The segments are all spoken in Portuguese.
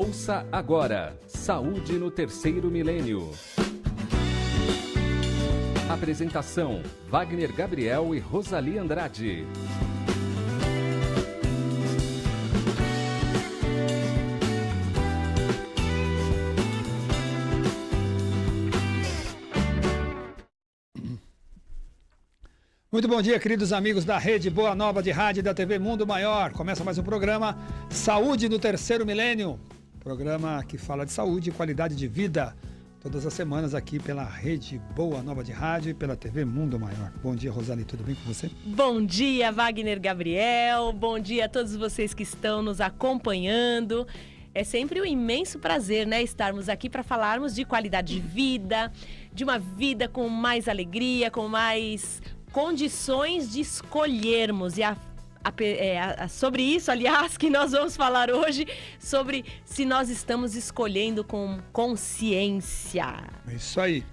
Ouça agora, Saúde no Terceiro Milênio. Apresentação, Wagner Gabriel e Rosali Andrade. Muito bom dia, queridos amigos da Rede Boa Nova de Rádio e da TV Mundo Maior. Começa mais um programa Saúde no Terceiro Milênio. Programa que fala de saúde e qualidade de vida. Todas as semanas aqui pela Rede Boa Nova de Rádio e pela TV Mundo Maior. Bom dia, Rosali, tudo bem com você? Bom dia, Wagner Gabriel. Bom dia a todos vocês que estão nos acompanhando. É sempre um imenso prazer, né, estarmos aqui para falarmos de qualidade de vida, de uma vida com mais alegria, com mais condições de escolhermos. E sobre isso, aliás, que nós vamos falar hoje, sobre se nós estamos escolhendo com consciência. Isso aí.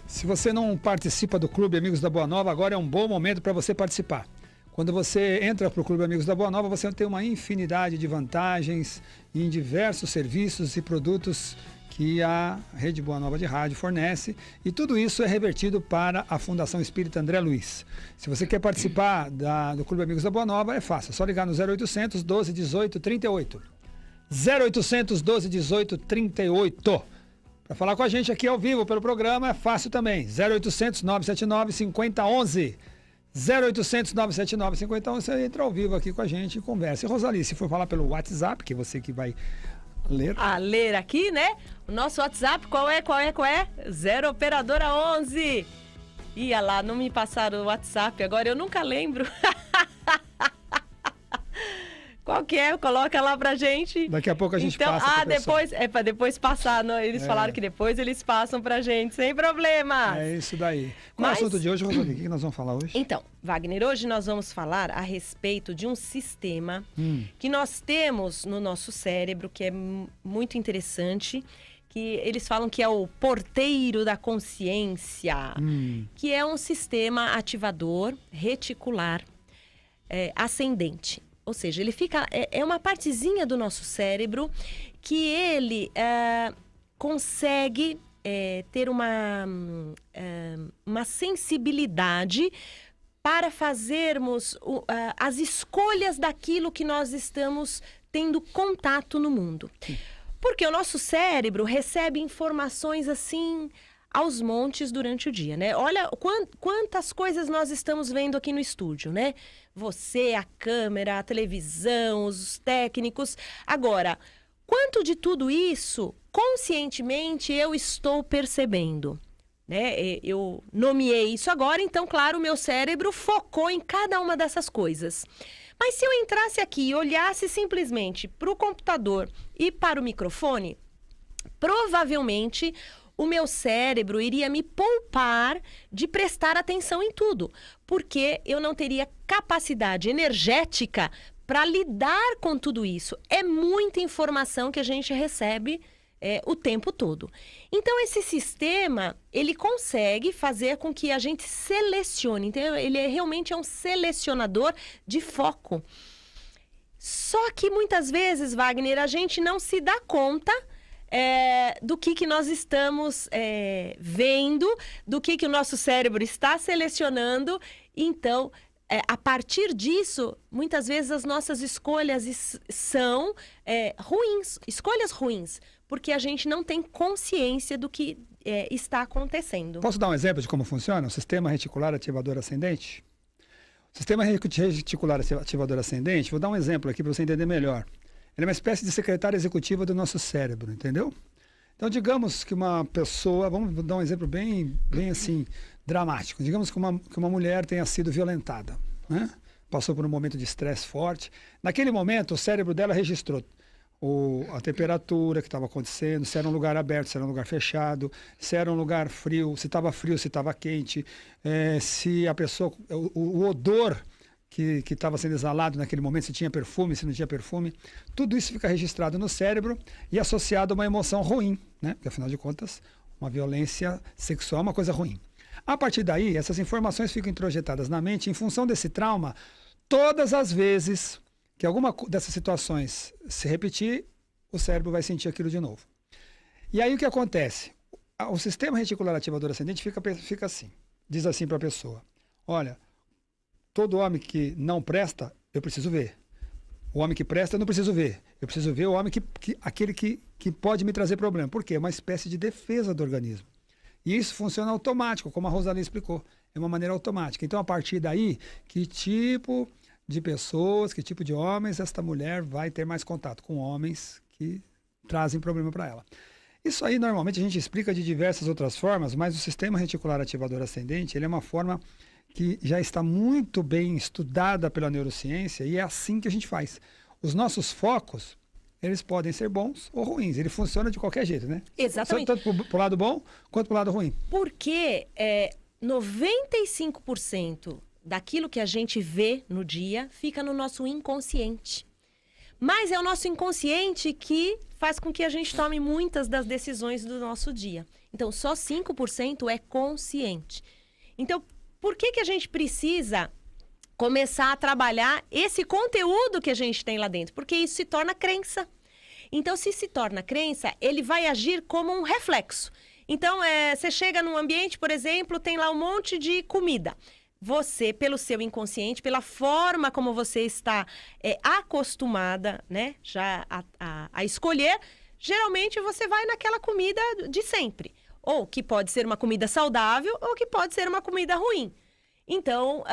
Se você não participa do Clube Amigos da Boa Nova, agora é um bom momento para você participar. Quando você entra para o Clube Amigos da Boa Nova, você tem uma infinidade de vantagens em diversos serviços e produtos que a Rede Boa Nova de Rádio fornece, e tudo isso é revertido para a Fundação Espírita André Luiz. Se você quer participar do Clube Amigos da Boa Nova, é fácil, é só ligar no 0800 12 18 38. 0800 12 18 38. Para falar com a gente aqui ao vivo pelo programa é fácil também, 0800 979 5011. 0800 979 5011, você entra ao vivo aqui com a gente e conversa. E Rosali, se for falar pelo WhatsApp, que você que vai ler aqui, né? O nosso WhatsApp, qual é? 0 operadora 11. Ia lá, não me passaram o WhatsApp agora, eu nunca lembro. Qual que é? Coloca lá pra gente. Daqui a pouco a gente passa. Depois, é pra depois passar. Não, eles falaram que depois eles passam pra gente, sem problema. É isso daí. Qual é o assunto de hoje, Rosali? O que nós vamos falar hoje? Então, Wagner, hoje nós vamos falar a respeito de um sistema que nós temos no nosso cérebro, que é muito interessante, que eles falam que é o porteiro da consciência, que é um sistema ativador reticular ascendente. Ou seja, ele fica, é uma partezinha do nosso cérebro que ele consegue ter uma sensibilidade para fazermos as escolhas daquilo que nós estamos tendo contato no mundo. Porque o nosso cérebro recebe informações assim aos montes durante o dia, né? Olha quantas coisas nós estamos vendo aqui no estúdio, né? Você, a câmera, a televisão, os técnicos. Agora, quanto de tudo isso, conscientemente, eu estou percebendo? Né? Eu nomeei isso agora, então, claro, o meu cérebro focou em cada uma dessas coisas. Mas se eu entrasse aqui e olhasse simplesmente para o computador e para o microfone, provavelmente o meu cérebro iria me poupar de prestar atenção em tudo, porque eu não teria capacidade energética para lidar com tudo isso. É muita informação que a gente recebe o tempo todo. Então, esse sistema, ele consegue fazer com que a gente selecione. Então, ele realmente é um selecionador de foco. Só que, muitas vezes, Wagner, a gente não se dá conta do que nós estamos vendo, do que o nosso cérebro está selecionando. Então, a partir disso, muitas vezes as nossas escolhas são ruins, escolhas ruins, porque a gente não tem consciência do que está acontecendo. Posso dar um exemplo de como funciona o sistema reticular ativador ascendente? O sistema reticular ativador ascendente, vou dar um exemplo aqui para você entender melhor. Ele é uma espécie de secretária executiva do nosso cérebro, entendeu? Então, digamos que uma pessoa, vamos dar um exemplo bem assim, dramático. Digamos que uma mulher tenha sido violentada, né? Passou por um momento de estresse forte. Naquele momento, o cérebro dela registrou a temperatura que estava acontecendo, se era um lugar aberto, se era um lugar fechado, se era um lugar frio, se estava quente, se a pessoa, o odor que estava sendo exalado naquele momento, se tinha perfume, se não tinha perfume, tudo isso fica registrado no cérebro e associado a uma emoção ruim, né? Porque, afinal de contas, uma violência sexual é uma coisa ruim. A partir daí, essas informações ficam introjetadas na mente em função desse trauma. Todas as vezes que alguma dessas situações se repetir, o cérebro vai sentir aquilo de novo. E aí o que acontece? O sistema reticular ativador ascendente fica assim, diz assim para a pessoa, olha, todo homem que não presta, eu preciso ver. O homem que presta, eu não preciso ver. Eu preciso ver o homem aquele que pode me trazer problema. Por quê? É uma espécie de defesa do organismo. E isso funciona automático, como a Rosalie explicou. É uma maneira automática. Então, a partir daí, que tipo de pessoas, que tipo de homens esta mulher vai ter mais contato com homens que trazem problema para ela. Isso aí, normalmente, a gente explica de diversas outras formas, mas o sistema reticular ativador ascendente, ele é uma forma que já está muito bem estudada pela neurociência e é assim que a gente faz. Os nossos focos, eles podem ser bons ou ruins. Ele funciona de qualquer jeito, né? Exatamente. Tanto para o lado bom quanto para o lado ruim. Porque 95% daquilo que a gente vê no dia fica no nosso inconsciente. Mas é o nosso inconsciente que faz com que a gente tome muitas das decisões do nosso dia. Então, só 5% é consciente. Então, por que a gente precisa começar a trabalhar esse conteúdo que a gente tem lá dentro? Porque isso se torna crença. Então, se torna crença, ele vai agir como um reflexo. Então, você chega num ambiente, por exemplo, tem lá um monte de comida. Você, pelo seu inconsciente, pela forma como você está acostumada, né, já a escolher, geralmente você vai naquela comida de sempre. Ou que pode ser uma comida saudável, ou que pode ser uma comida ruim. Então,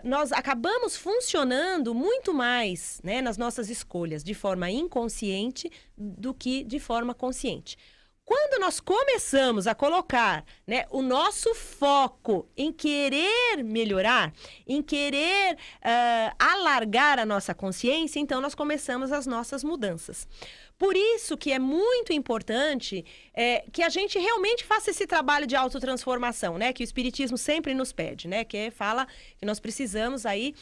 nós acabamos funcionando muito mais, né, nas nossas escolhas de forma inconsciente do que de forma consciente. Quando nós começamos a colocar, né, o nosso foco em querer melhorar, em querer alargar a nossa consciência, então nós começamos as nossas mudanças. Por isso que é muito importante que a gente realmente faça esse trabalho de autotransformação, né? Que o Espiritismo sempre nos pede, né? Que fala que nós precisamos aí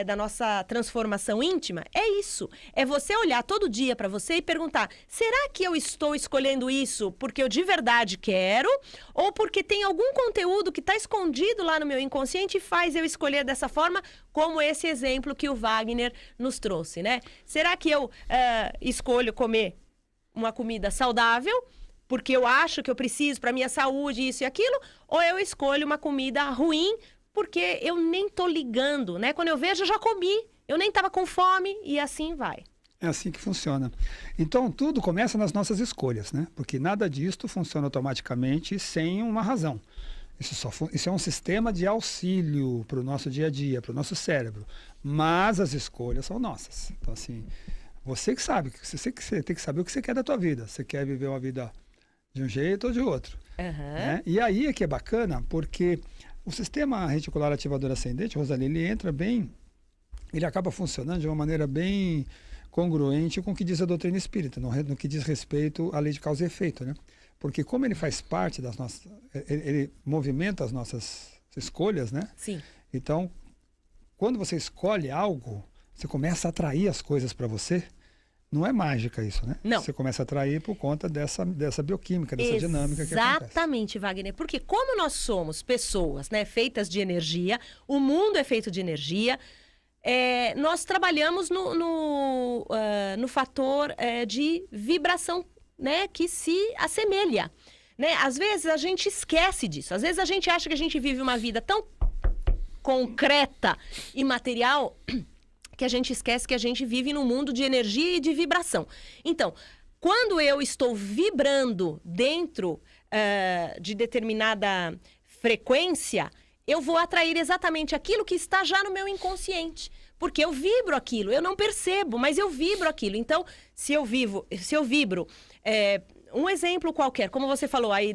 da nossa transformação íntima. É isso. É você olhar todo dia para você e perguntar, será que eu estou escolhendo isso porque eu de verdade quero? Ou porque tem algum conteúdo que está escondido lá no meu inconsciente e faz eu escolher dessa forma, como esse exemplo que o Wagner nos trouxe, né? Será que eu escolho comer uma comida saudável, porque eu acho que eu preciso para minha saúde, isso e aquilo, ou eu escolho uma comida ruim, porque eu nem tô ligando, né? Quando eu vejo, eu já comi, eu nem estava com fome, e assim vai. É assim que funciona. Então, tudo começa nas nossas escolhas, né? Porque nada disto funciona automaticamente sem uma razão. Isso é um sistema de auxílio para o nosso dia a dia, para o nosso cérebro. Mas as escolhas são nossas. Então, assim, você que sabe, você tem que saber o que você quer da tua vida. Você quer viver uma vida de um jeito ou de outro. Né? E aí é que é bacana, porque o sistema reticular ativador ascendente, Rosalie, ele acaba funcionando de uma maneira bem congruente com o que diz a doutrina espírita, no que diz respeito à lei de causa e efeito, né? Porque como ele faz parte das nossas... Ele movimenta as nossas escolhas, né? Sim. Então, quando você escolhe algo, você começa a atrair as coisas para você. Não é mágica isso, né? Não. Você começa a atrair por conta dessa bioquímica, dessa dinâmica que acontece. Exatamente, Wagner. Porque como nós somos pessoas, né, feitas de energia, o mundo é feito de energia, nós trabalhamos no fator de vibração, né, que se assemelha, né? Às vezes a gente esquece disso. Às vezes a gente acha que a gente vive uma vida tão concreta e material que a gente esquece que a gente vive num mundo de energia e de vibração. Então, quando eu estou vibrando dentro de determinada frequência, eu vou atrair exatamente aquilo que está já no meu inconsciente. Porque eu vibro aquilo, eu não percebo, mas eu vibro aquilo. Então, se eu vibro... um exemplo qualquer, como você falou aí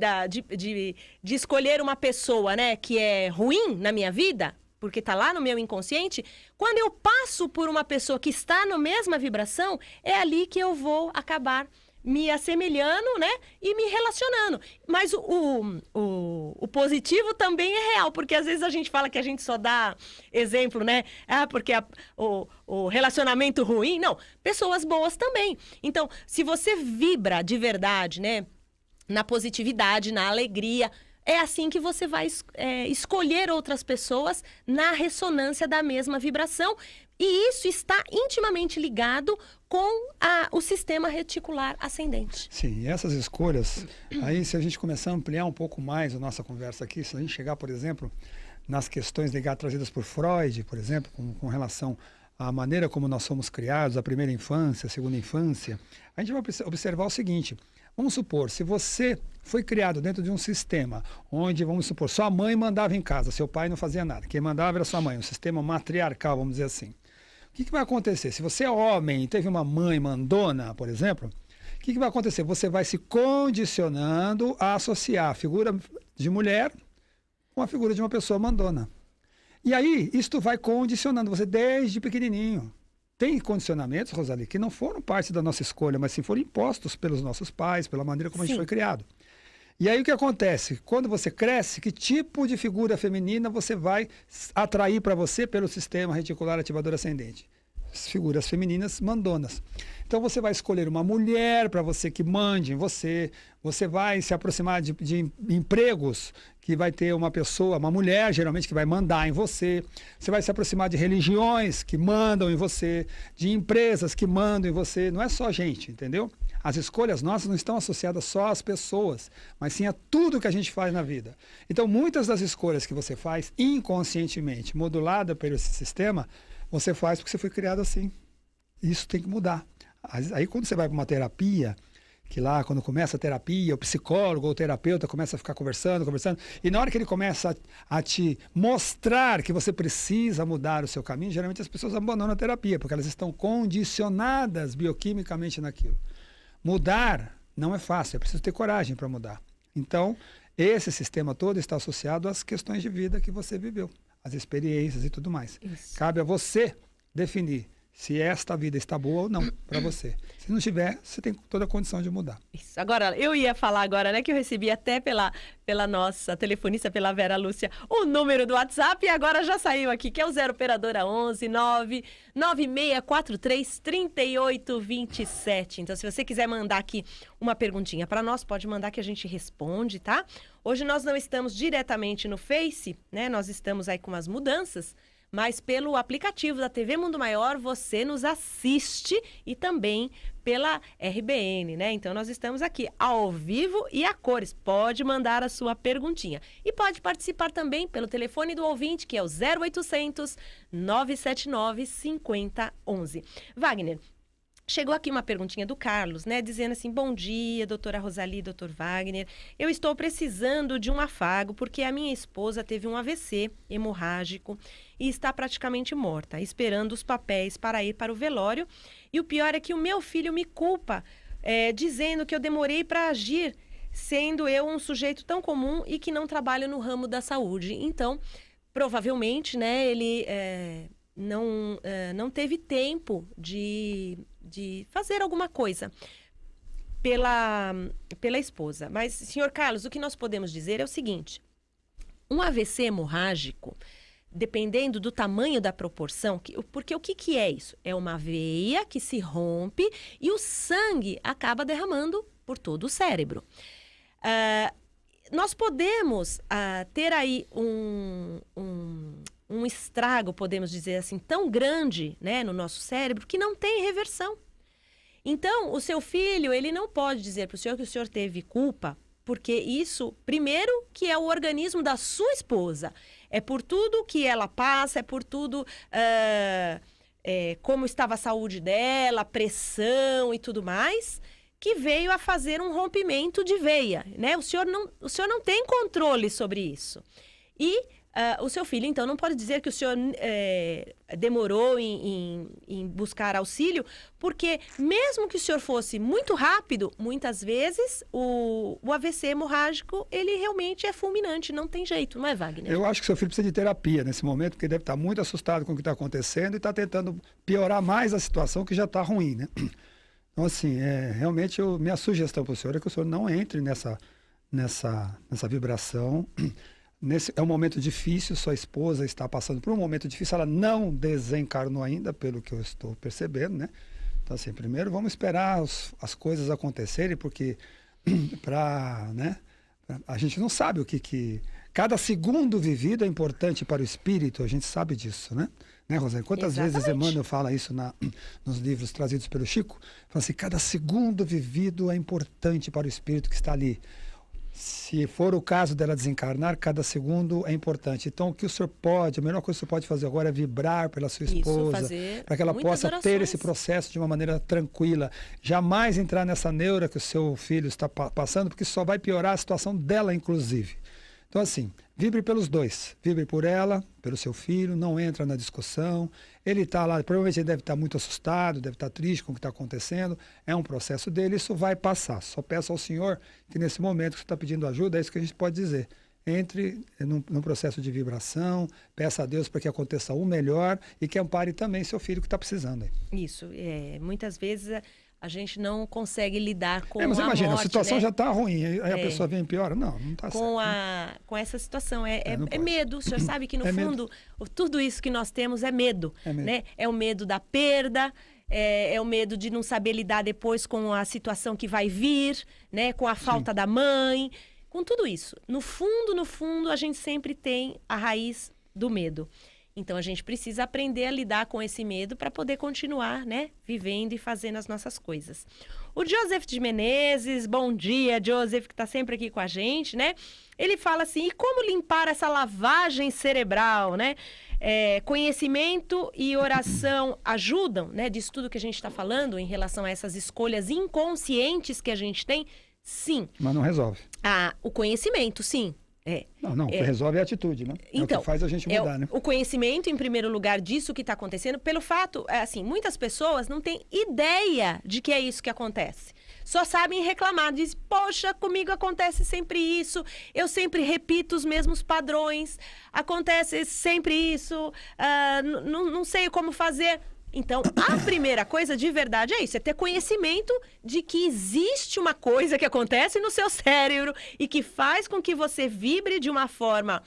de escolher uma pessoa, né, que é ruim na minha vida, porque está lá no meu inconsciente, quando eu passo por uma pessoa que está na mesma vibração, é ali que eu vou acabar me assemelhando, né, e me relacionando. Mas o positivo também é real, porque às vezes a gente fala que a gente só dá exemplo, né, porque o relacionamento ruim, não, pessoas boas também. Então, se você vibra de verdade, né, na positividade, na alegria, é assim que você vai escolher outras pessoas na ressonância da mesma vibração. E isso está intimamente ligado com o sistema reticular ascendente. Sim, e essas escolhas, aí se a gente começar a ampliar um pouco mais a nossa conversa aqui, se a gente chegar, por exemplo, nas questões ligadas, trazidas por Freud, por exemplo, com relação à maneira como nós somos criados, a primeira infância, a segunda infância, a gente vai observar o seguinte: vamos supor, se você foi criado dentro de um sistema onde, vamos supor, sua mãe mandava em casa, seu pai não fazia nada, quem mandava era sua mãe, um sistema matriarcal, vamos dizer assim. O que vai acontecer? Se você é homem e teve uma mãe mandona, por exemplo, o que vai acontecer? Você vai se condicionando a associar a figura de mulher com a figura de uma pessoa mandona. E aí, isto vai condicionando você desde pequenininho. Tem condicionamentos, Rosali, que não foram parte da nossa escolha, mas sim foram impostos pelos nossos pais, pela maneira como a gente foi criado. E aí o que acontece? Quando você cresce, que tipo de figura feminina você vai atrair para você pelo sistema reticular ativador ascendente? As figuras femininas mandonas. Então você vai escolher uma mulher para você que mande em você, você vai se aproximar de empregos que vai ter uma pessoa, uma mulher geralmente que vai mandar em você, você vai se aproximar de religiões que mandam em você, de empresas que mandam em você, não é só gente, entendeu? As escolhas nossas não estão associadas só às pessoas, mas sim a tudo que a gente faz na vida. Então muitas das escolhas que você faz inconscientemente, modulada pelo esse sistema, você faz porque você foi criado assim. Isso tem que mudar. Aí quando você vai para uma terapia, que lá quando começa a terapia, o psicólogo ou o terapeuta começa a ficar conversando, e na hora que ele começa a te mostrar que você precisa mudar o seu caminho, geralmente as pessoas abandonam a terapia, porque elas estão condicionadas bioquimicamente naquilo. Mudar não é fácil, é preciso ter coragem para mudar. Então, esse sistema todo está associado às questões de vida que você viveu, às experiências e tudo mais. Isso. Cabe a você definir se esta vida está boa ou não para você. Se não tiver, você tem toda a condição de mudar. Isso. Agora, eu ia falar agora, né, que eu recebi até pela nossa telefonista, pela Vera Lúcia, o número do WhatsApp, e agora já saiu aqui, que é o 0 operadora 11 99643 3827. Então, se você quiser mandar aqui uma perguntinha para nós, pode mandar que a gente responde, tá? Hoje nós não estamos diretamente no Face, né? Nós estamos aí com umas mudanças, mas pelo aplicativo da TV Mundo Maior você nos assiste e também pela RBN, né? Então nós estamos aqui ao vivo e a cores. Pode mandar a sua perguntinha. E pode participar também pelo telefone do ouvinte, que é o 0800 979 5011. Wagner, chegou aqui uma perguntinha do Carlos, né? Dizendo assim: bom dia, doutora Rosali, doutor Wagner. Eu estou precisando de um afago porque a minha esposa teve um AVC hemorrágico e está praticamente morta, esperando os papéis para ir para o velório. E o pior é que o meu filho me culpa, dizendo que eu demorei para agir, sendo eu um sujeito tão comum e que não trabalho no ramo da saúde. Então, provavelmente, né, ele não teve tempo de fazer alguma coisa pela esposa. Mas, senhor Carlos, o que nós podemos dizer é o seguinte: um AVC hemorrágico, dependendo do tamanho da proporção, porque o que é isso? É uma veia que se rompe e o sangue acaba derramando por todo o cérebro. Nós podemos ter aí um estrago, podemos dizer assim, tão grande, né, no nosso cérebro, que não tem reversão. Então, o seu filho, ele não pode dizer para o senhor que o senhor teve culpa, porque isso, primeiro, que é o organismo da sua esposa. É por tudo que ela passa, é por tudo como estava a saúde dela, pressão e tudo mais, que veio a fazer um rompimento de veia, né? O senhor não tem controle sobre isso. E o seu filho, então, não pode dizer que o senhor demorou em buscar auxílio, porque mesmo que o senhor fosse muito rápido, muitas vezes o AVC hemorrágico, ele realmente é fulminante, não tem jeito, não é, Wagner? Eu acho que seu filho precisa de terapia nesse momento, porque ele deve estar muito assustado com o que está acontecendo e está tentando piorar mais a situação que já está ruim, né? Então, assim, realmente minha sugestão para o senhor é que o senhor não entre nessa vibração. É um momento difícil, sua esposa está passando por um momento difícil, ela não desencarnou ainda, pelo que eu estou percebendo, né? Então, assim, primeiro vamos esperar as coisas acontecerem, porque a gente não sabe o que Cada segundo vivido é importante para o espírito, a gente sabe disso, né? Né, Rosane? Quantas vezes Emmanuel fala isso nos livros trazidos pelo Chico? Fala assim, cada segundo vivido é importante para o espírito que está ali. Se for o caso dela desencarnar, cada segundo é importante. Então, o que o senhor pode, a melhor coisa que o senhor pode fazer agora é vibrar pela sua esposa, para que ela possa ter esse processo de uma maneira tranquila. Jamais entrar nessa neura que o seu filho está passando, porque isso só vai piorar a situação dela, inclusive. Então, assim, vibre pelos dois. Vibre por ela, pelo seu filho, não entra na discussão. Ele está lá, provavelmente ele deve estar muito assustado, deve estar triste com o que está acontecendo. É um processo dele, isso vai passar. Só peço ao Senhor que nesse momento que você está pedindo ajuda, é isso que a gente pode dizer. Entre num processo de vibração, peça a Deus para que aconteça o melhor e que ampare também seu filho que está precisando. Aí. Isso, muitas vezes a gente não consegue lidar com mas imagina, morte, a situação né? já está ruim, aí a pessoa vem e piora. Não está certo. Com essa situação, é pode. medo. O senhor sabe que, no fundo, tudo isso que nós temos é medo. Né? É o medo da perda, é o medo de não saber lidar depois com a situação que vai vir, né? Com a falta da mãe, com tudo isso. No fundo, a gente sempre tem a raiz do medo. Então, a gente precisa aprender a lidar com esse medo para poder continuar, né, vivendo e fazendo as nossas coisas. O Joseph de Menezes, bom dia, Joseph, que está sempre aqui com a gente, né? Ele fala assim, e como limpar essa lavagem cerebral, né? Conhecimento e oração ajudam, né? Disso tudo que a gente está falando em relação a essas escolhas inconscientes que a gente tem? Sim. Mas não resolve. O conhecimento, sim. Não, o que resolve é a atitude, né? Então, é o que faz a gente mudar, né? O conhecimento, em primeiro lugar, disso que está acontecendo, pelo fato, assim, muitas pessoas não têm ideia de que é isso que acontece. Só sabem reclamar, dizem, poxa, comigo acontece sempre isso, eu sempre repito os mesmos padrões, acontece sempre isso, não sei como fazer. Então, a primeira coisa de verdade é isso, é ter conhecimento de que existe uma coisa que acontece no seu cérebro e que faz com que você vibre de uma forma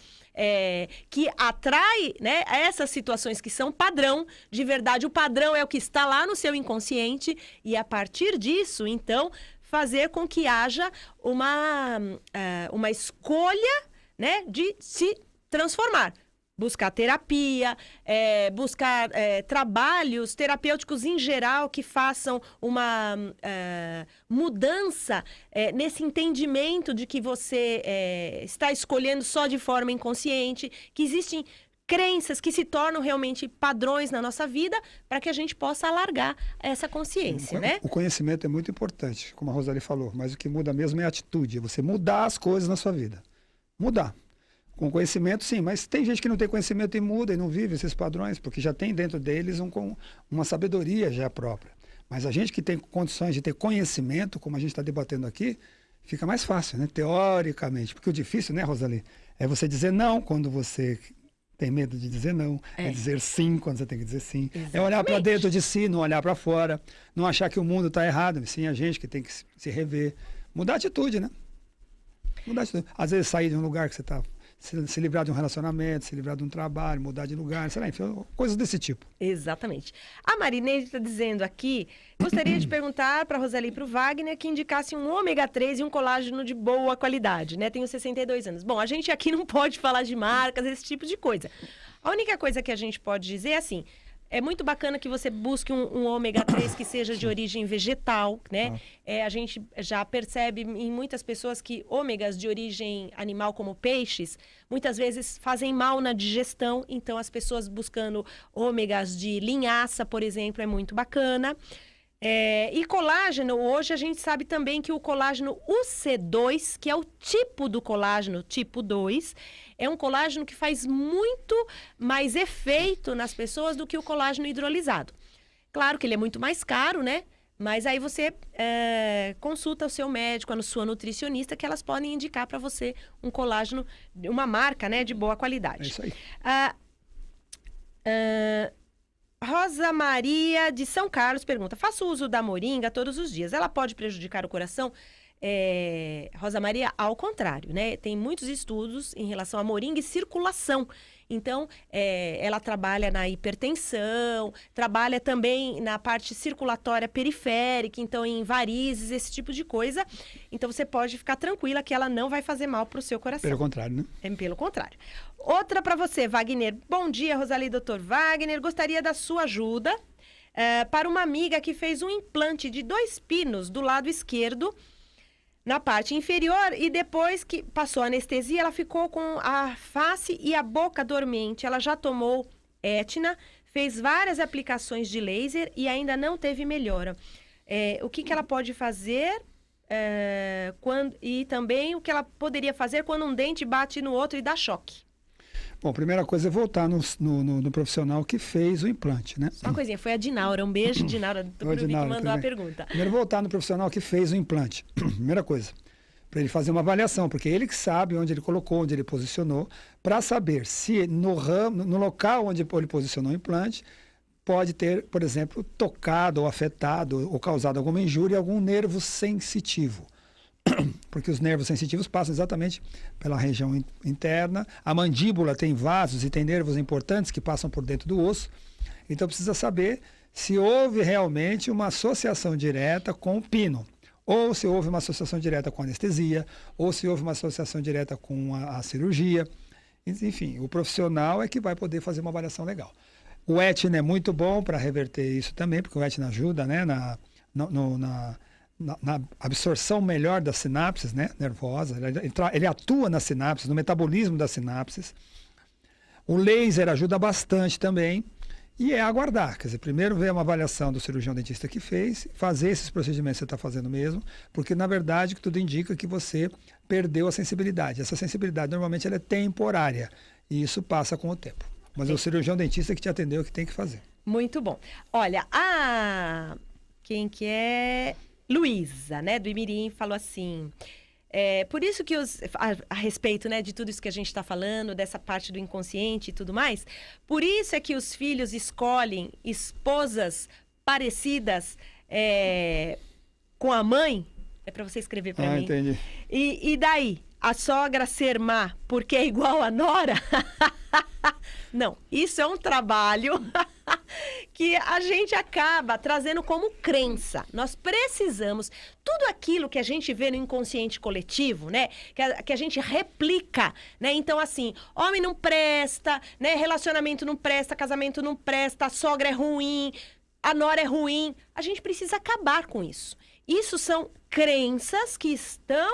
que atrai, né, essas situações que são padrão. De verdade, o padrão é o que está lá no seu inconsciente e, a partir disso, então, fazer com que haja uma escolha, né, de se transformar. Buscar terapia, buscar trabalhos terapêuticos em geral que façam uma mudança nesse entendimento de que você está escolhendo só de forma inconsciente, que existem crenças que se tornam realmente padrões na nossa vida para que a gente possa alargar essa consciência, né? O conhecimento é muito importante, como a Rosali falou, mas o que muda mesmo é a atitude, é você mudar as coisas na sua vida. Mudar. Com conhecimento, sim, mas tem gente que não tem conhecimento e muda e não vive esses padrões, porque já tem dentro deles uma sabedoria já própria. Mas a gente que tem condições de ter conhecimento, como a gente está debatendo aqui, fica mais fácil, né? Teoricamente. Porque o difícil, né, Rosali, é você dizer não quando você tem medo de dizer não. É dizer sim quando você tem que dizer sim. Exatamente. É olhar para dentro de si, não olhar para fora. Não achar que o mundo está errado, sim a gente que tem que se rever. Mudar a atitude, né? Mudar a atitude. Às vezes sair de um lugar que você está... Se livrar de um relacionamento, se livrar de um trabalho, mudar de lugar, sei lá, enfim, coisas desse tipo. Exatamente. A Marineide está dizendo aqui, gostaria de perguntar para a Rosali e para o Wagner que indicassem um ômega 3 e um colágeno de boa qualidade, né? Tenho 62 anos. Bom, a gente aqui não pode falar de marcas, esse tipo de coisa. A única coisa que a gente pode dizer é assim, é muito bacana que você busque um ômega 3 que seja de origem vegetal, né? A gente já percebe em muitas pessoas que ômegas de origem animal, como peixes, muitas vezes fazem mal na digestão. Então, as pessoas buscando ômegas de linhaça, por exemplo, é muito bacana. E colágeno, hoje a gente sabe também que o colágeno UC2, que é o tipo do colágeno tipo 2, é um colágeno que faz muito mais efeito nas pessoas do que o colágeno hidrolisado. Claro que ele é muito mais caro, né? Mas aí você consulta o seu médico, a sua nutricionista, que elas podem indicar para você um colágeno, uma marca, né, de boa qualidade. É isso aí. Rosa Maria de São Carlos pergunta, faço uso da moringa todos os dias, ela pode prejudicar o coração? Rosa Maria, ao contrário, né? Tem muitos estudos em relação à moringa e circulação. Então, ela trabalha na hipertensão, trabalha também na parte circulatória periférica, então em varizes, esse tipo de coisa. Então, você pode ficar tranquila que ela não vai fazer mal para o seu coração. Pelo contrário, né? Pelo contrário. Outra para você, Wagner. Bom dia, Rosali e Dr. Wagner. Gostaria da sua ajuda para uma amiga que fez um implante de 2 pinos do lado esquerdo, na parte inferior, e depois que passou a anestesia, ela ficou com a face e a boca dormente. Ela já tomou Etna, fez várias aplicações de laser e ainda não teve melhora. O que ela pode fazer e também o que ela poderia fazer quando um dente bate no outro e dá choque? Bom, primeira coisa é voltar no profissional que fez o implante, né? Só uma coisinha, foi a Dinaura. Um beijo, Dinaura, do Clube que mandou a pergunta. Primeiro, voltar no profissional que fez o implante. Primeira coisa, para ele fazer uma avaliação, porque ele que sabe onde ele colocou, onde ele posicionou, para saber se no local onde ele posicionou o implante, pode ter, por exemplo, tocado ou afetado ou causado alguma injúria a algum nervo sensitivo. Porque os nervos sensitivos passam exatamente pela região interna. A mandíbula tem vasos e tem nervos importantes que passam por dentro do osso. Então precisa saber se houve realmente uma associação direta com o pino, ou se houve uma associação direta com a anestesia, ou se houve uma associação direta com a cirurgia. Enfim, o profissional é que vai poder fazer uma avaliação legal. O Etna é muito bom para reverter isso também, porque o Etna ajuda, né, na absorção melhor das sinapses, né, nervosa. Ele atua nas sinapses, no metabolismo das sinapses. O laser ajuda bastante também. E é aguardar. Quer dizer, primeiro ver uma avaliação do cirurgião dentista que fez, fazer esses procedimentos que você está fazendo mesmo, porque na verdade tudo indica que você perdeu a sensibilidade. Essa sensibilidade normalmente ela é temporária e isso passa com o tempo. Mas é o cirurgião dentista que te atendeu que tem que fazer. Muito bom. Olha, quem que é? Luísa, né, do Imirim, falou assim... por isso que a respeito, né, de tudo isso que a gente está falando, dessa parte do inconsciente e tudo mais, por isso é que os filhos escolhem esposas parecidas com a mãe. É para você escrever para mim. Entendi. E daí, a sogra ser má porque é igual a nora? Não, isso é um trabalho que a gente acaba trazendo como crença. Nós precisamos, tudo aquilo que a gente vê no inconsciente coletivo, né? Que a gente replica, né? Então, assim, homem não presta, né? Relacionamento não presta, casamento não presta, a sogra é ruim, a nora é ruim. A gente precisa acabar com isso. Isso são crenças que estão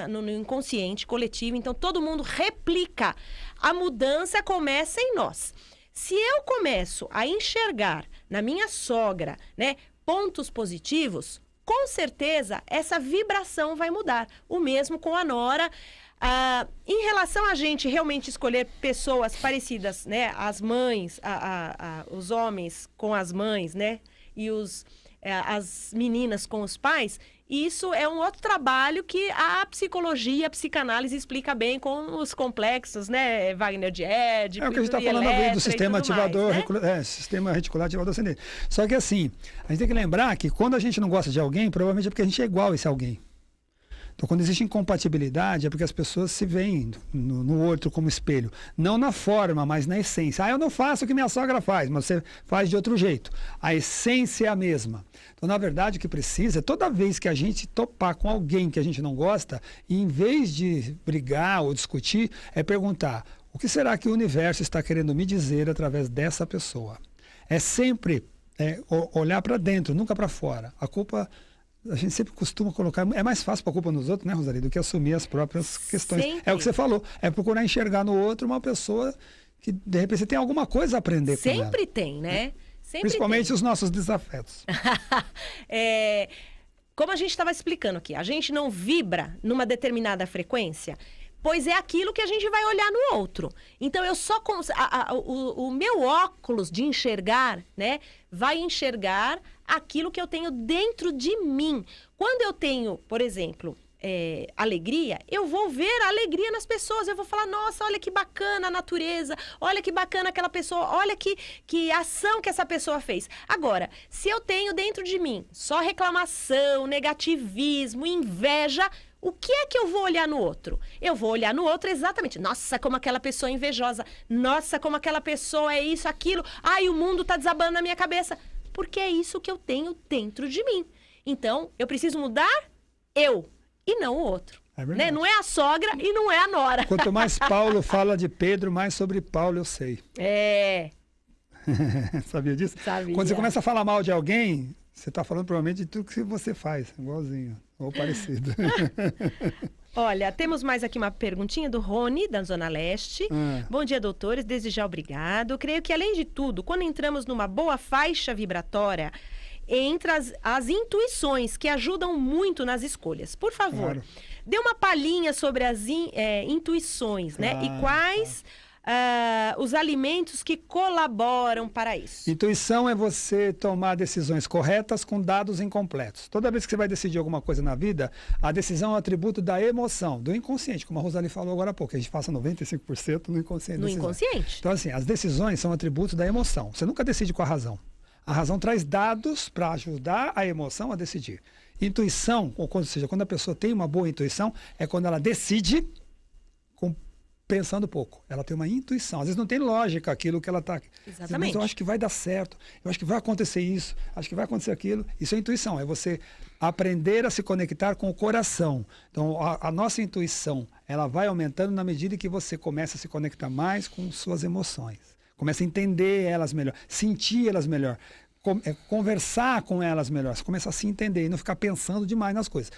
no inconsciente coletivo, então todo mundo replica. A mudança começa em nós. Se eu começo a enxergar na minha sogra, né, pontos positivos, com certeza essa vibração vai mudar. O mesmo com a nora. Em relação a gente realmente escolher pessoas parecidas, né, as mães, os homens com as mães, né, e as meninas com os pais, isso é um outro trabalho que a psicologia, a psicanálise explica bem com os complexos, né, Wagner de Édipo. É o que a gente está falando aí do sistema ativador, né? Sistema reticular ativador ascendente. Só que assim, a gente tem que lembrar que quando a gente não gosta de alguém, provavelmente é porque a gente é igual a esse alguém. Então, quando existe incompatibilidade, é porque as pessoas se veem no outro como espelho. Não na forma, mas na essência. Eu não faço o que minha sogra faz, mas você faz de outro jeito. A essência é a mesma. Então, na verdade, o que precisa é toda vez que a gente topar com alguém que a gente não gosta, e em vez de brigar ou discutir, é perguntar: o que será que o universo está querendo me dizer através dessa pessoa? É sempre olhar para dentro, nunca para fora. A culpa... A gente sempre costuma colocar... É mais fácil para a culpa nos outros, né, Rosali, do que assumir as próprias questões. Sempre. É o que você falou. É procurar enxergar no outro uma pessoa que, de repente, você tem alguma coisa a aprender com ela. Sempre tem, né? Sempre Principalmente tem. Os nossos desafetos. Como a gente estava explicando aqui, a gente não vibra numa determinada frequência, pois é aquilo que a gente vai olhar no outro. Então, eu só... o meu óculos de enxergar, né, vai enxergar aquilo que eu tenho dentro de mim. Quando eu tenho, por exemplo, alegria, eu vou ver a alegria nas pessoas. Eu vou falar: nossa, olha que bacana a natureza, olha que bacana aquela pessoa, olha que ação que essa pessoa fez. Agora, se eu tenho dentro de mim só reclamação, negativismo, inveja, O que é que eu vou olhar no outro? Eu vou olhar no outro exatamente. Nossa, como aquela pessoa é invejosa. Nossa, como aquela pessoa é isso, aquilo. Ai, o mundo tá desabando na minha cabeça. Porque é isso que eu tenho dentro de mim. Então, eu preciso mudar eu e não o outro. Né? Não é a sogra e não é a nora. Quanto mais Paulo fala de Pedro, mais sobre Paulo eu sei. Sabia disso? Sabia. Quando você começa a falar mal de alguém, você está falando provavelmente de tudo que você faz, igualzinho, ou parecido. Olha, temos mais aqui uma perguntinha do Rony, da Zona Leste. Bom dia, doutores. Desde já, obrigado. Creio que, além de tudo, quando entramos numa boa faixa vibratória, entra as intuições que ajudam muito nas escolhas. Por favor, dê uma palhinha sobre as intuições, né? E quais os alimentos que colaboram para isso. Intuição é você tomar decisões corretas com dados incompletos. Toda vez que você vai decidir alguma coisa na vida, a decisão é um atributo da emoção, do inconsciente, como a Rosali falou agora há pouco, a gente passa 95% no inconsciente. No inconsciente. Então, assim, as decisões são atributos da emoção. Você nunca decide com a razão. A razão traz dados para ajudar a emoção a decidir. Intuição, ou seja, quando a pessoa tem uma boa intuição, é quando ela decide pensando pouco. Ela tem uma intuição. Às vezes não tem lógica aquilo que ela está... Exatamente. Mas eu acho que vai dar certo. Eu acho que vai acontecer isso. Acho que vai acontecer aquilo. Isso é intuição. É você aprender a se conectar com o coração. Então, a nossa intuição, ela vai aumentando na medida que você começa a se conectar mais com suas emoções. Começa a entender elas melhor. Sentir elas melhor. Conversar com elas melhor, você começa a se entender e não ficar pensando demais nas coisas.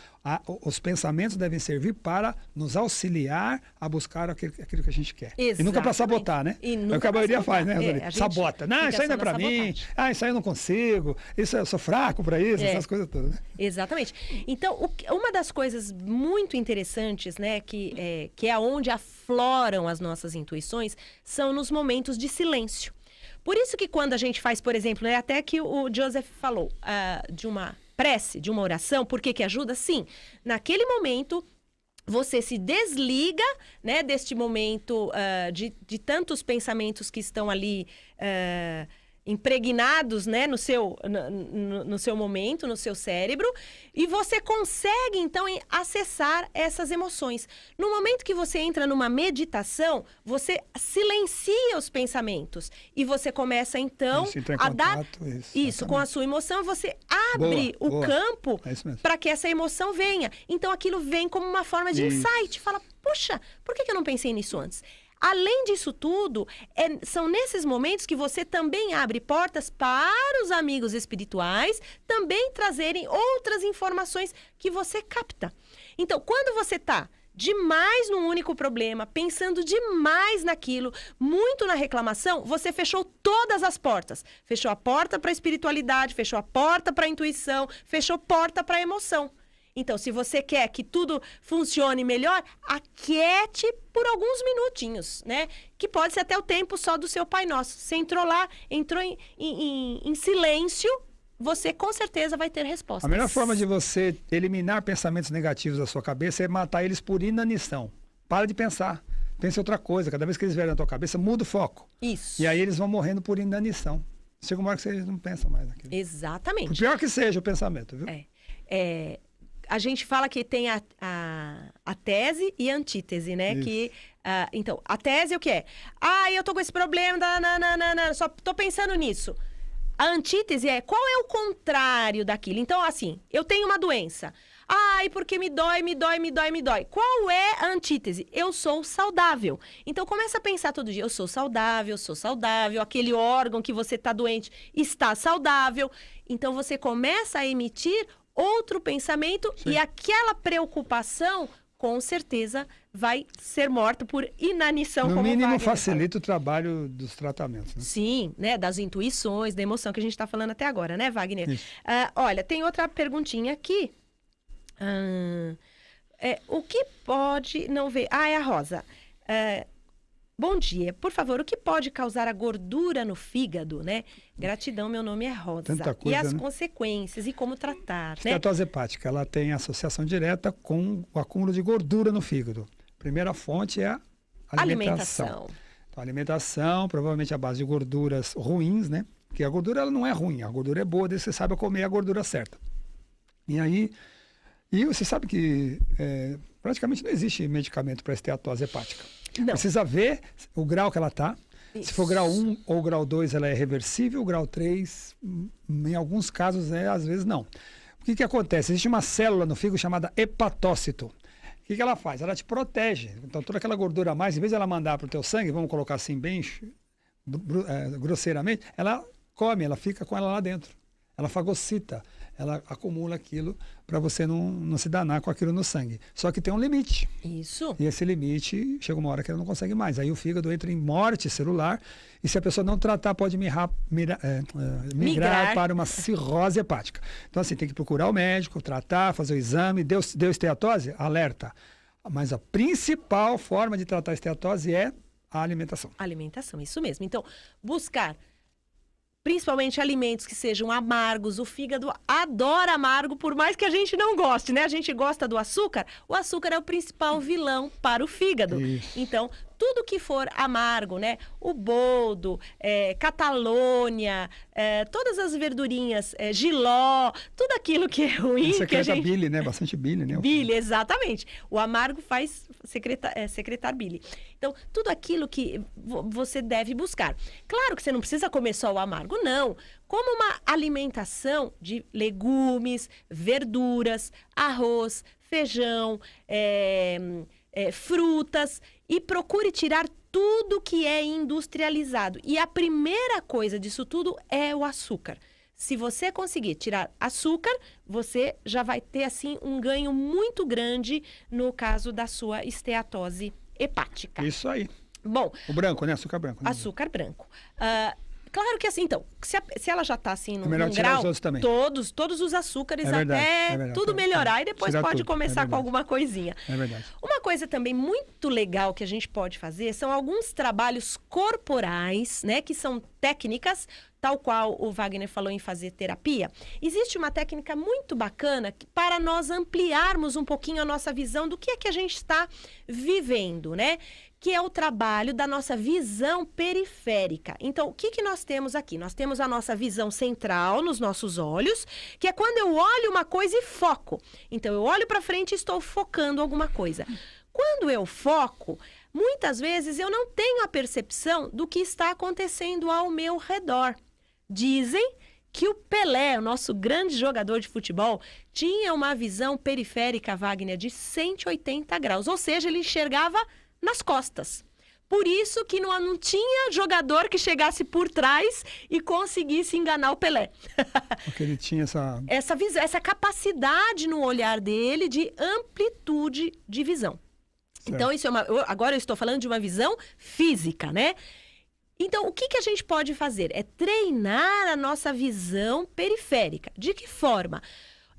Os pensamentos devem servir para nos auxiliar a buscar aquilo que a gente quer. Exatamente. E nunca para sabotar, né? É o que a maioria faz, né? Sabota. Não, isso aí não é para mim. Isso aí eu não consigo. Isso eu sou fraco para isso, essas coisas todas. Né? Exatamente. Então, uma das coisas muito interessantes, né, que é onde afloram as nossas intuições, são nos momentos de silêncio. Por isso que quando a gente faz, por exemplo, né, até que o Joseph falou de uma prece, de uma oração, por que ajuda? Sim, naquele momento você se desliga, né, deste momento de tantos pensamentos que estão ali impregnados, né, no seu momento, no seu cérebro, e você consegue, então, acessar essas emoções. No momento que você entra numa meditação, você silencia os pensamentos e você começa, então, a dar isso com a sua emoção, você abre o campo para que essa emoção venha. Então, aquilo vem como uma forma de insight. Fala, puxa, por que eu não pensei nisso antes? Além disso tudo, são nesses momentos que você também abre portas para os amigos espirituais também trazerem outras informações que você capta. Então, quando você está demais num único problema, pensando demais naquilo, muito na reclamação, você fechou todas as portas. Fechou a porta para a espiritualidade, fechou a porta para a intuição, fechou a porta para a emoção. Então, se você quer que tudo funcione melhor, aquiete por alguns minutinhos, né? Que pode ser até o tempo só do seu Pai Nosso. Você entrou lá, entrou em silêncio, você com certeza vai ter respostas. A melhor forma de você eliminar pensamentos negativos da sua cabeça é matar eles por inanição. Para de pensar. Pense em outra coisa. Cada vez que eles vierem na tua cabeça, muda o foco. Isso. E aí eles vão morrendo por inanição. Chega uma hora que vocês não pensam mais naquilo. Exatamente. Por pior que seja o pensamento, viu? A gente fala que tem a tese e a antítese, né? Então, a tese é o que é? Eu tô com esse problema, só tô pensando nisso. A antítese é qual é o contrário daquilo. Então, assim, eu tenho uma doença. Porque me dói. Qual é a antítese? Eu sou saudável. Então, começa a pensar todo dia. Eu sou saudável. Aquele órgão que você tá doente está saudável. Então, você começa a emitir outro pensamento. Sim. E aquela preocupação, com certeza, vai ser morta por inanição. No mínimo, facilita o trabalho dos tratamentos. Né? Sim, né? Das intuições, da emoção que a gente está falando até agora, né, Wagner? Olha, tem outra perguntinha aqui. O que pode não ver... é a Rosa. Bom dia. Por favor, o que pode causar a gordura no fígado, né? Gratidão, meu nome é Rosa. Tanta coisa, e as né? consequências e como tratar, né? Esteatose hepática, ela tem associação direta com o acúmulo de gordura no fígado. Primeira fonte é a alimentação. Então, a alimentação, provavelmente à base de gorduras ruins, né? Porque a gordura ela não é ruim, a gordura é boa, desde que você saiba comer a gordura certa. E aí, E você sabe que praticamente não existe medicamento para esteatose hepática. Não. Precisa ver o grau que ela está. Se for grau 1 ou grau 2, ela é reversível. Grau 3, em alguns casos, às vezes não. O que acontece? Existe uma célula no fígado chamada hepatócito. O que ela faz? Ela te protege. Então, toda aquela gordura a mais, em vez de ela mandar para o teu sangue, vamos colocar assim bem grosseiramente, ela come, ela fica com ela lá dentro. Ela fagocita, ela acumula aquilo para você não se danar com aquilo no sangue. Só que tem um limite. Isso. E esse limite, chega uma hora que ela não consegue mais. Aí o fígado entra em morte celular e se a pessoa não tratar, pode migrar para uma cirrose hepática. Então assim, tem que procurar o médico, tratar, fazer o exame. Deu esteatose? Alerta. Mas a principal forma de tratar a esteatose é a alimentação. Alimentação, isso mesmo. Então, buscar principalmente alimentos que sejam amargos. O fígado adora amargo, por mais que a gente não goste, né? A gente gosta do açúcar. O açúcar é o principal vilão para o fígado. Isso. Então, tudo que for amargo, né? O boldo, catalônia, todas as verdurinhas, jiló, tudo aquilo que é ruim. Secreta bile, né? Bastante bile, né? Bile, exatamente. O amargo faz secretar bile. Então, tudo aquilo que você deve buscar. Claro que você não precisa comer só o amargo, não. Como uma alimentação de legumes, verduras, arroz, feijão, frutas, e procure tirar tudo que é industrializado. E a primeira coisa disso tudo é o açúcar. Se você conseguir tirar açúcar, você já vai ter, assim, um ganho muito grande no caso da sua esteatose hepática. Isso aí. Bom, o branco, né? Açúcar branco. Né? Açúcar branco. Claro que assim, então, se ela já está assim num tirar grau, os outros também. Todos os açúcares verdade. Tudo melhorar e depois tirar pode tudo. começar com alguma coisinha. É verdade. Uma coisa também muito legal que a gente pode fazer são alguns trabalhos corporais, né, que são técnicas, tal qual o Wagner falou em fazer terapia. Existe uma técnica muito bacana para nós ampliarmos um pouquinho a nossa visão do que é que a gente está vivendo, né? Que é o trabalho da nossa visão periférica. Então, o que nós temos aqui? Nós temos a nossa visão central nos nossos olhos, que é quando eu olho uma coisa e foco. Então, eu olho para frente e estou focando alguma coisa. Quando eu foco, muitas vezes eu não tenho a percepção do que está acontecendo ao meu redor. Dizem que o Pelé, o nosso grande jogador de futebol, tinha uma visão periférica, Wagner, de 180 graus. Ou seja, ele enxergava nas costas. Por isso que não tinha jogador que chegasse por trás e conseguisse enganar o Pelé. Porque ele tinha essa capacidade no olhar dele de amplitude de visão. Certo. Então, isso agora eu estou falando de uma visão física, né? Então, o que a gente pode fazer? É treinar a nossa visão periférica. De que forma?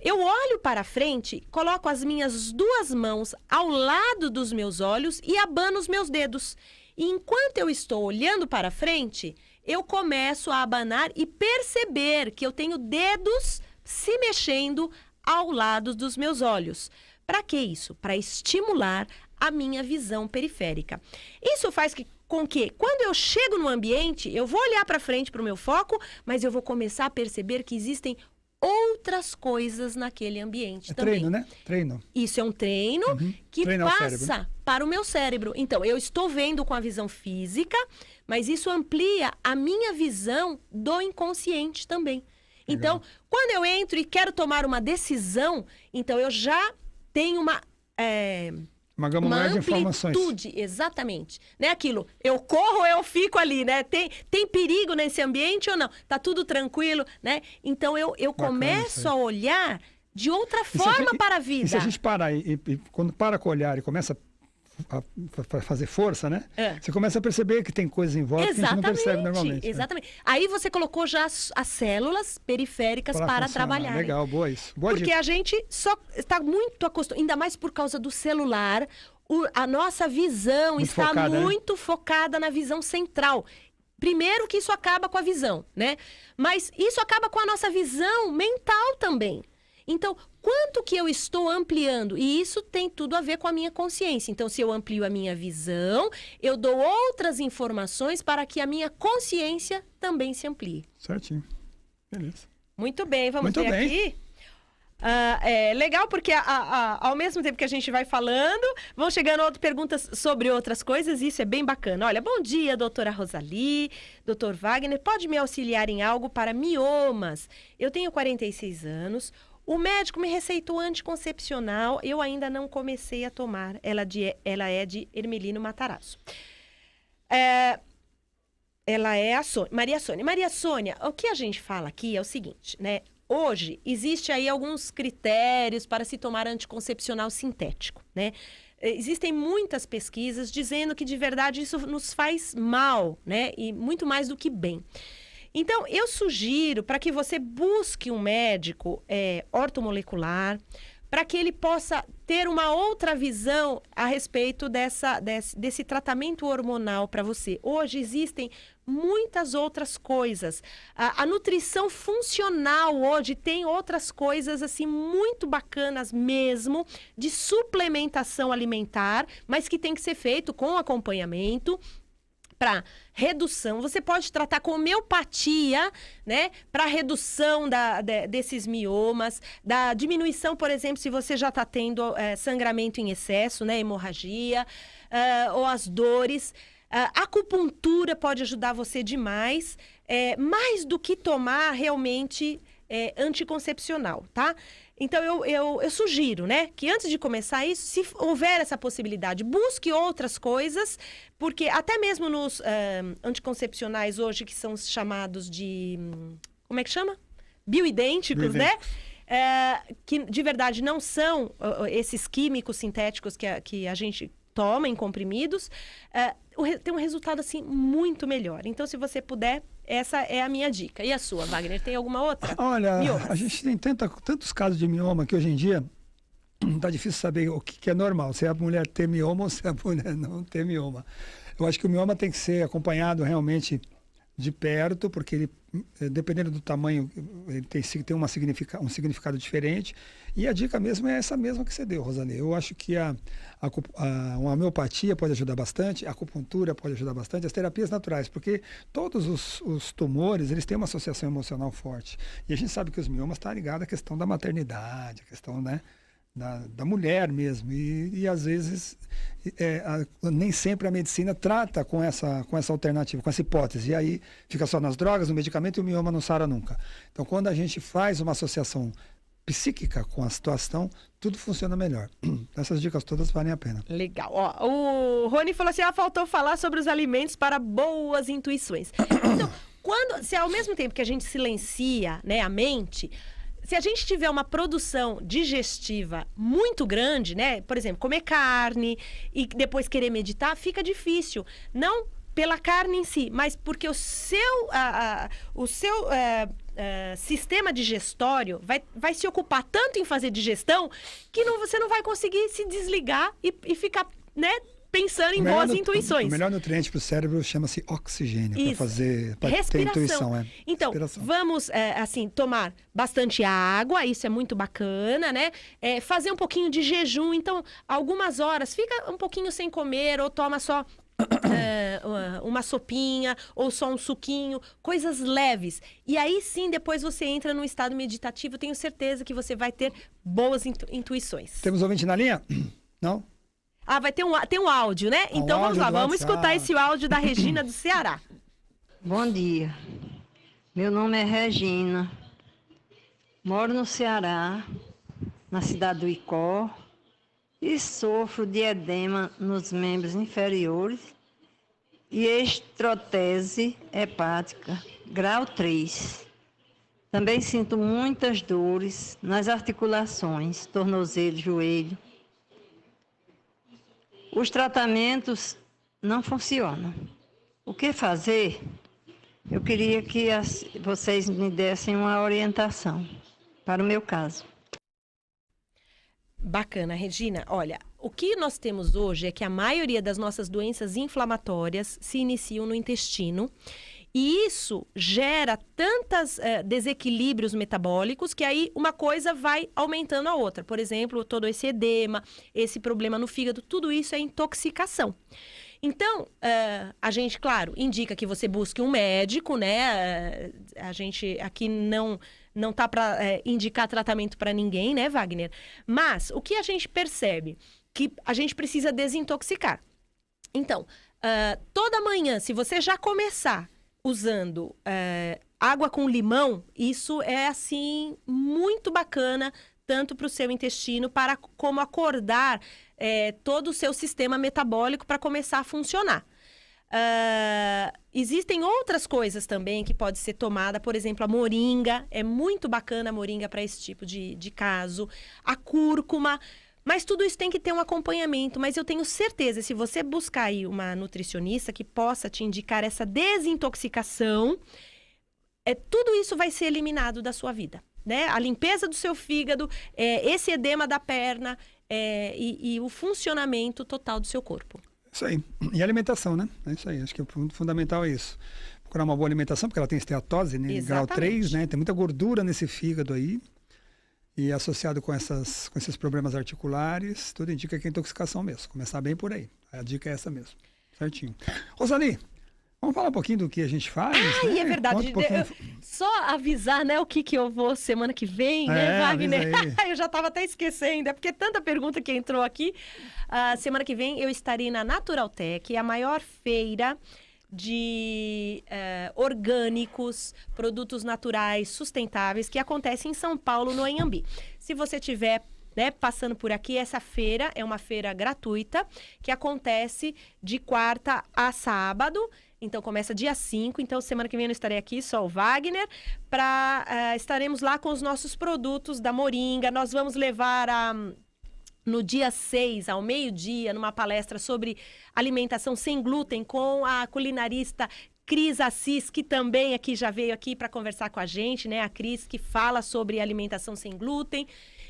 Eu olho para frente, coloco as minhas duas mãos ao lado dos meus olhos e abano os meus dedos. E enquanto eu estou olhando para frente, eu começo a abanar e perceber que eu tenho dedos se mexendo ao lado dos meus olhos. Para que isso? Para estimular a minha visão periférica. Isso faz com que, quando eu chego no ambiente, eu vou olhar para frente para o meu foco, mas eu vou começar a perceber que existem outras coisas naquele ambiente também. Treino, né? Treino. Isso é um treino que passa para o meu cérebro. Então, eu estou vendo com a visão física, mas isso amplia a minha visão do inconsciente também. Então, quando eu entro e quero tomar uma decisão, então eu já tenho uma gama maior de informações. Exatamente. Né? Aquilo, eu corro ou eu fico ali, né? Tem perigo nesse ambiente ou não? Tá tudo tranquilo, né? Então, eu começo a olhar de outra forma para a vida. E se a gente parar e quando para com o olhar e começa a fazer força, né? Você começa a perceber que tem coisas em volta que a gente não percebe normalmente. Exatamente. Aí você colocou já as células periféricas para trabalhar. Legal, boa isso. Boa Porque dica. a gente só está muito acostumado, ainda mais por causa do celular, a nossa visão está muito focada na visão central. Primeiro que isso acaba com a visão, né? Mas isso acaba com a nossa visão mental também. Então, quanto que eu estou ampliando? E isso tem tudo a ver com a minha consciência. Então, se eu amplio a minha visão, eu dou outras informações para que a minha consciência também se amplie. Certinho. Beleza. Muito bem, vamos ver aqui. É legal porque ao mesmo tempo que a gente vai falando, vão chegando outras perguntas sobre outras coisas, e isso é bem bacana. Olha, bom dia, doutora Rosali, doutor Wagner, pode me auxiliar em algo para miomas? Eu tenho 46 anos, o médico me receitou anticoncepcional, eu ainda não comecei a tomar, ela é de Hermelino Matarazzo. Ela é a Maria Sônia. Maria Sônia, o que a gente fala aqui é o seguinte, né? Hoje, existe aí alguns critérios para se tomar anticoncepcional sintético, né? Existem muitas pesquisas dizendo que, de verdade, isso nos faz mal, né? E muito mais do que bem. Então, eu sugiro para que você busque um médico ortomolecular, para que ele possa ter uma outra visão a respeito desse tratamento hormonal para você. Hoje existem muitas outras coisas. A nutrição funcional hoje tem outras coisas assim muito bacanas mesmo, de suplementação alimentar, mas que tem que ser feito com acompanhamento. Para redução, você pode tratar com homeopatia, né? Para redução desses miomas, da diminuição, por exemplo, se você já está tendo sangramento em excesso, né? Hemorragia, ou as dores. A acupuntura pode ajudar você demais, mais do que tomar realmente anticoncepcional, tá? Então, eu sugiro, né, que antes de começar isso, se houver essa possibilidade, busque outras coisas, porque até mesmo nos anticoncepcionais hoje, que são chamados de... Como é que chama? Bioidênticos, né? Que de verdade não são esses químicos sintéticos que a gente toma em comprimidos, tem um resultado assim muito melhor. Então, se você puder, essa é a minha dica. E a sua, Wagner? Tem alguma outra? Olha, Miomas. A gente tem tantos casos de mioma que hoje em dia tá difícil saber o que é normal, se é a mulher ter mioma ou se é a mulher não ter mioma. Eu acho que o mioma tem que ser acompanhado realmente de perto, porque ele, dependendo do tamanho, ele tem um significado diferente. E a dica mesmo é essa mesma que você deu, Rosali. Eu acho que a homeopatia pode ajudar bastante, a acupuntura pode ajudar bastante, as terapias naturais, porque todos os tumores, eles têm uma associação emocional forte. E a gente sabe que os miomas estão ligados à questão da maternidade, à questão, né, da mulher mesmo. E às vezes, nem sempre a medicina trata com essa alternativa, com essa hipótese. E aí fica só nas drogas, no medicamento, e o mioma não sara nunca. Então, quando a gente faz uma associação psíquica com a situação, tudo funciona melhor. Essas dicas todas valem a pena. Legal. Ó, o Rony falou assim, faltou falar sobre os alimentos para boas intuições. Então, se ao mesmo tempo que a gente silencia, né, a mente, se a gente tiver uma produção digestiva muito grande, né, por exemplo, comer carne e depois querer meditar, fica difícil. Não pela carne em si, mas porque o seu sistema digestório vai se ocupar tanto em fazer digestão que você não vai conseguir se desligar e ficar, né, pensando em boas intuições. O melhor nutriente para o cérebro chama-se oxigênio, para ter intuição. Então, vamos, tomar bastante água, isso é muito bacana, né? Fazer um pouquinho de jejum, então, algumas horas, fica um pouquinho sem comer ou toma só uma sopinha ou só um suquinho, coisas leves. E aí sim, depois você entra num estado meditativo, tenho certeza que você vai ter boas intuições. Temos ouvinte na linha? Não? Tem um áudio, né? Então vamos lá, vamos escutar esse áudio da Regina do Ceará. Bom dia, meu nome é Regina, moro no Ceará, na cidade do Icó, e sofro de edema nos membros inferiores e estrotese hepática, grau 3. Também sinto muitas dores nas articulações, tornozelo, joelho. Os tratamentos não funcionam. O que fazer? Eu queria que vocês me dessem uma orientação para o meu caso. Bacana, Regina. Olha, o que nós temos hoje é que a maioria das nossas doenças inflamatórias se iniciam no intestino. E isso gera tantos desequilíbrios metabólicos que aí uma coisa vai aumentando a outra. Por exemplo, todo esse edema, esse problema no fígado, tudo isso é intoxicação. Então, a gente, claro, indica que você busque um médico, né? A gente aqui não não tá para indicar tratamento para ninguém, né, Wagner? Mas o que a gente percebe? Que a gente precisa desintoxicar. Então, toda manhã, se você já começar usando água com limão, isso é, assim, muito bacana, tanto para o seu intestino, como acordar todo o seu sistema metabólico para começar a funcionar. Existem outras coisas também que pode ser tomada, por exemplo, a moringa, é muito bacana a moringa para esse tipo de caso, a cúrcuma, mas tudo isso tem que ter um acompanhamento, mas eu tenho certeza, se você buscar aí uma nutricionista que possa te indicar essa desintoxicação, tudo isso vai ser eliminado da sua vida, né? A limpeza do seu fígado, esse edema da perna e o funcionamento total do seu corpo. Isso aí. E a alimentação, né? É isso aí. Acho que o fundamental é isso. Procurar uma boa alimentação, porque ela tem esteatose, né? Grau 3, né? Tem muita gordura nesse fígado aí. E associado com esses problemas articulares, tudo indica que é intoxicação mesmo. Começar bem por aí. A dica é essa mesmo. Certinho. Rosali, vamos falar um pouquinho do que a gente faz? Né? É verdade. Só avisar, né, o que eu vou semana que vem, né, Wagner? Eu já estava até esquecendo, é porque tanta pergunta que entrou aqui. Semana que vem eu estarei na Naturaltech, a maior feira de orgânicos, produtos naturais, sustentáveis, que acontece em São Paulo, no Anhembi. Se você tiver passando por aqui, essa feira é uma feira gratuita, que acontece de quarta a sábado. Então, começa dia 5. Então, semana que vem eu não estarei aqui, só o Wagner. Estaremos lá com os nossos produtos da moringa. Nós vamos levar no dia 6, ao meio-dia, numa palestra sobre alimentação sem glúten com a culinarista Cris Assis, que também já veio aqui para conversar com a gente, né? A Cris, que fala sobre alimentação sem glúten.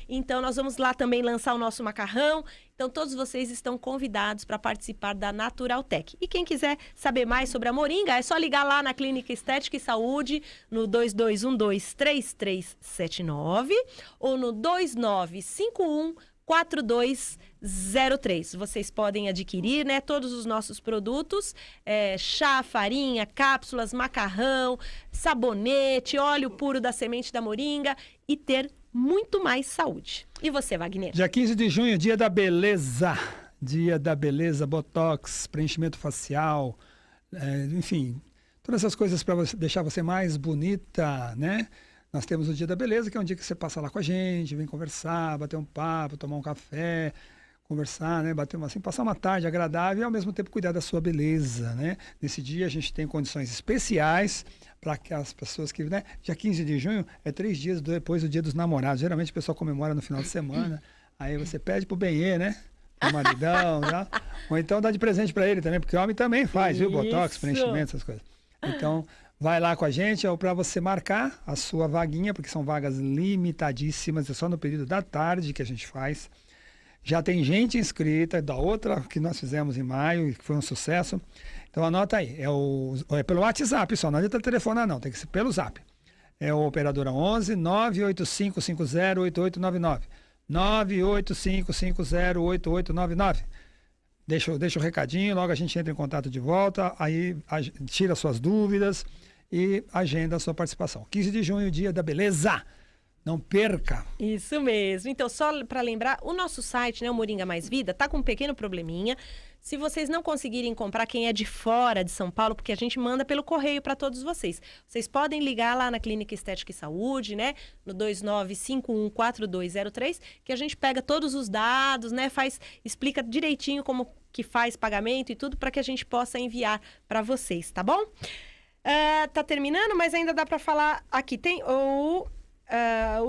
Então, nós vamos lá também lançar o nosso macarrão. Então, todos vocês estão convidados para participar da Naturaltech. E quem quiser saber mais sobre a moringa, é só ligar lá na Clínica Estética e Saúde, no 2212-3379 ou no 2951-4203. Vocês podem adquirir, né, todos os nossos produtos, chá, farinha, cápsulas, macarrão, sabonete, óleo puro da semente da moringa e ter muito mais saúde. E você, Wagner? Dia 15 de junho, dia da beleza. Dia da beleza, botox, preenchimento facial, enfim, todas essas coisas para deixar você mais bonita, né? Nós temos o Dia da Beleza, que é um dia que você passa lá com a gente, vem conversar, bater um papo, tomar um café, conversar, né? Passar uma tarde agradável e ao mesmo tempo cuidar da sua beleza, né? Nesse dia a gente tem condições especiais para que as pessoas que, né? Dia 15 de junho é 3 dias depois do Dia dos Namorados. Geralmente o pessoal comemora no final de semana, aí você pede pro benê, né? Pro maridão, tá? Ou então dá de presente para ele também, porque o homem também faz, viu? Botox, preenchimento, essas coisas. Então, vai lá com a gente, para você marcar a sua vaguinha, porque são vagas limitadíssimas, é só no período da tarde que a gente faz. Já tem gente inscrita da outra que nós fizemos em maio, que foi um sucesso. Então anota aí, é pelo WhatsApp só, não adianta telefonar não, tem que ser pelo Zap. É o operadora 11 985508899. 985508899. Deixa o recadinho, logo a gente entra em contato de volta, aí tira suas dúvidas e agenda a sua participação. 15 de junho, dia da beleza. Não perca! Isso mesmo. Então, só para lembrar, o nosso site, né, o Moringa Mais Vida, tá com um pequeno probleminha. Se vocês não conseguirem comprar, quem é de fora de São Paulo, porque a gente manda pelo correio para todos vocês. Vocês podem ligar lá na Clínica Estética e Saúde, né, no 29514203, que a gente pega todos os dados, né, explica direitinho como que faz pagamento e tudo para que a gente possa enviar para vocês, tá bom? Tá terminando, mas ainda dá para falar aqui. Tem o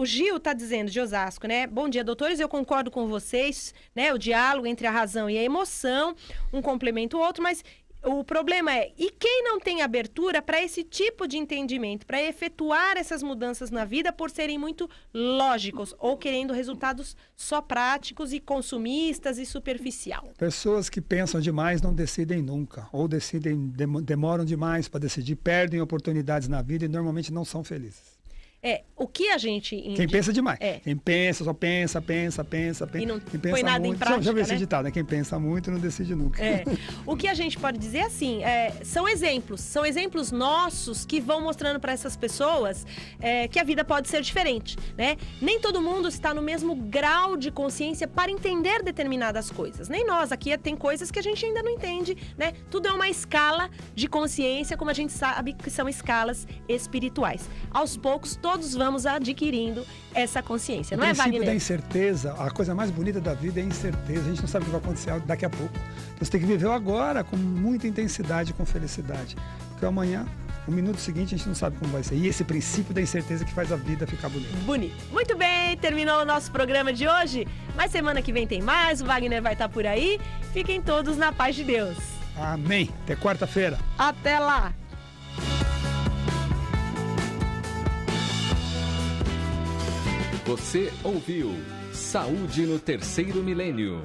Gil está dizendo, de Osasco, né? Bom dia, doutores, eu concordo com vocês, né? O diálogo entre a razão e a emoção, um complementa o outro, mas o problema e quem não tem abertura para esse tipo de entendimento, para efetuar essas mudanças na vida por serem muito lógicos ou querendo resultados só práticos e consumistas e superficial? Pessoas que pensam demais não decidem nunca, ou demoram demais para decidir, perdem oportunidades na vida e normalmente não são felizes. O que a gente... Quem pensa demais. É. Quem pensa, só pensa. E não Quem põe pensa nada em muito, prática, já vi esse né? ditado, né? Quem pensa muito não decide nunca. O que a gente pode dizer assim, são exemplos nossos que vão mostrando para essas pessoas que a vida pode ser diferente, né? Nem todo mundo está no mesmo grau de consciência para entender determinadas coisas. Nem nós, aqui tem coisas que a gente ainda não entende, né? Tudo é uma escala de consciência, como a gente sabe que são escalas espirituais. Aos poucos, todos vamos adquirindo essa consciência, não é, Wagner? O princípio da incerteza, a coisa mais bonita da vida é a incerteza. A gente não sabe o que vai acontecer daqui a pouco. Então você tem que viver o agora com muita intensidade, com felicidade. Porque amanhã, no minuto seguinte, a gente não sabe como vai ser. E esse princípio da incerteza que faz a vida ficar bonita. Bonito. Muito bem, terminou o nosso programa de hoje. Mas semana que vem tem mais, o Wagner vai estar por aí. Fiquem todos na paz de Deus. Amém. Até quarta-feira. Até lá. Você ouviu Saúde no Terceiro Milênio.